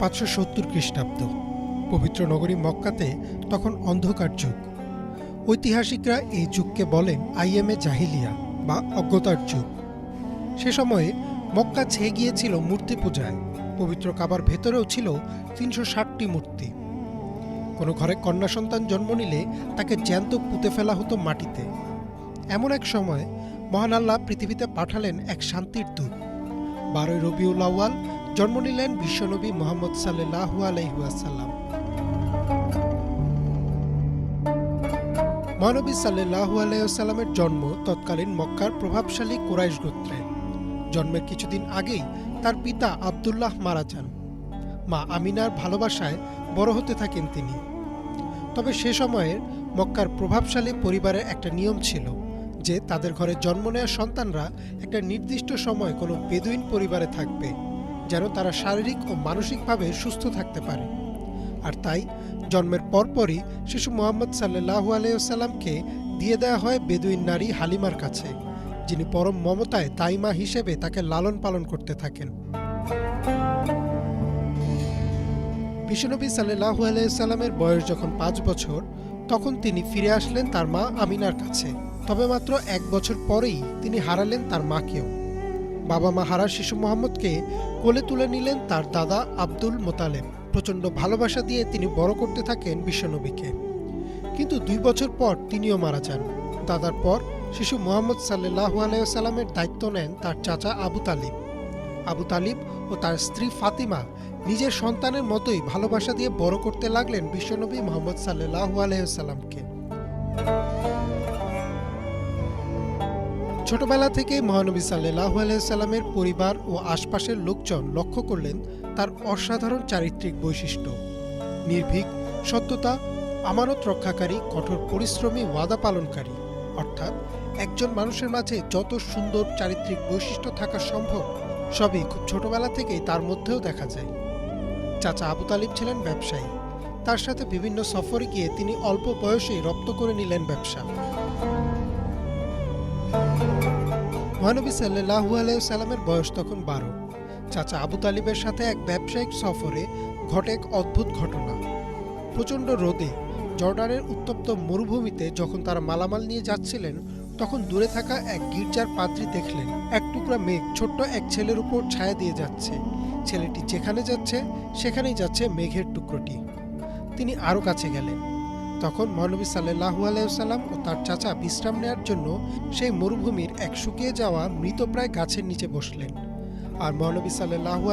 570 খ্রিস্টাব্দ। পবিত্র নগরী মক্কাতে তখন অন্ধকার যুগ। ঐতিহাসিকরা এই যুগকে বলেন আইএমএ জাহিলিয়া বা অজ্ঞতার যুগ। সে সময়ে মক্কা ছেয়ে গিয়েছিল মূর্তি পূজায়। পবিত্র কাবার ভেতরেও ছিল 360টি মূর্তি। কোনো ঘরে কন্যা সন্তান জন্ম নিলে তাকে জ্যান্ত পুঁতে ফেলা হতো মাটিতে। এমন এক সময় মহান আল্লাহ পৃথিবীতে পাঠালেন এক শান্তির দূত। 12 রবিউল আউয়াল জন্ম নিলেন বিশ্বনবী মুহাম্মদ সাল্লাল্লাহু আলাইহি ওয়াসাল্লাম। মহানবী সাল্লাল্লাহু আলাইহি ওয়াসাল্লামের জন্ম তৎকালীন মক্কার প্রভাবশালী কুরাইশ গোত্রে। জন্মের কিছুদিন আগেই তার পিতা আব্দুল্লাহ মারা যান। মা আমিনার ভালোবাসায় বড় হতে থাকেন তিনি। তবে সে সময়ের মক্কার প্রভাবশালী পরিবারের একটা নিয়ম ছিল যে তাদের ঘরে জন্ম নেওয়া সন্তানরা একটা নির্দিষ্ট সময় কোনো বেদুইন পরিবারে থাকবে, যেন তারা শারীরিক ও মানসিকভাবে সুস্থ থাকতে পারে। আর তাই জন্মের পরপরই শিশু মুহাম্মদ সাল্লাল্লাহু আলাইহি ওয়াসাল্লামকে দিয়ে দেওয়া হয় বেদুইন নারী হালিমার কাছে, যিনি পরম মমতায় দাইমা হিসেবে তাকে লালন পালন করতে থাকেন। বিশ্বনবী সাল্লাল্লাহু আলাইহি ওয়াসাল্লামের বয়স যখন 5 বছর, তখন তিনি ফিরে আসলেন তার মা আমিনার কাছে। তবে মাত্র 1 বছর পরেই তিনি হারালেন তার মাকেও। বাবা মা হারা শিশু মুহাম্মদকে কোলে তুলে নিলেন তার দাদা আব্দুল মোতালেব। প্রচণ্ড ভালোবাসা দিয়ে তিনি বড় করতে থাকেন বিশ্বনবীকে। কিন্তু 2 বছর পর তিনিও মারা যান। দাদার পর শিশু মুহাম্মদ সাল্লাল্লাহু আলাইহি ওয়াসাল্লামের দায়িত্ব নেন তার চাচা আবু তালিব। আবু তালিব ও তার স্ত্রী ফাতিমা নিজের সন্তানের মতোই ভালোবাসা দিয়ে বড় করতে লাগলেন বিশ্বনবী মুহাম্মদ সাল্লাল্লাহু আলাইহি ওয়াসাল্লামকে। ছোটবেলা থেকেই মহানবী সাল্লাল্লাহু আলাইহি ওয়াসাল্লামের পরিবার ও আশপাশের লোকজন লক্ষ্য করলেন তার অসাধারণ চারিত্রিক বৈশিষ্ট্য। নির্ভীক, সত্যতা, আমানত রক্ষাকারী, কঠোর পরিশ্রমী, ওয়াদা পালনকারী। অর্থাৎ একজন মানুষের মাঝে যত সুন্দর চারিত্রিক বৈশিষ্ট্য থাকা সম্ভব সবই খুব ছোটবেলা থেকেই তার মধ্যেও দেখা যায়। চাচা আবু তালিব ছিলেন ব্যবসায়ী। তার সাথে বিভিন্ন সফরে গিয়ে তিনি অল্প বয়সেই রপ্ত করে নিলেন ব্যবসা। মহানবী সাল্লাল্লাহু আলাইহি ওয়াসাল্লামের বয়স তখন 12। চাচা আবু তালিবের সাথে এক ব্যবসায়িক সফরে ঘটে এক অদ্ভুত ঘটনা। প্রচণ্ড রোদে জর্ডানের উত্তপ্ত মরুভূমিতে যখন তারা মালামাল নিয়ে যাচ্ছিলেন, তখন দূরে থাকা এক গির্জার পাদ্রী দেখলেন এক টুকরা মেঘ ছোট্ট এক ছেলের উপর ছায়া দিয়ে যাচ্ছে। ছেলেটি যেখানে যাচ্ছে সেখানেই যাচ্ছে মেঘের টুকরোটি। তিনি আরও কাছে গেলেন। তখন মহানবী সাল্লাল্লাহু আলাইহি ওয়াসাল্লাম ও তার চাচা বিশ্রাম নেওয়ার জন্য সেই মরুভূমির এক শুকিয়ে যাওয়া মৃতপ্রায় গাছের নিচে বসলেন। আর মহানবী সাল্লাল্লাহু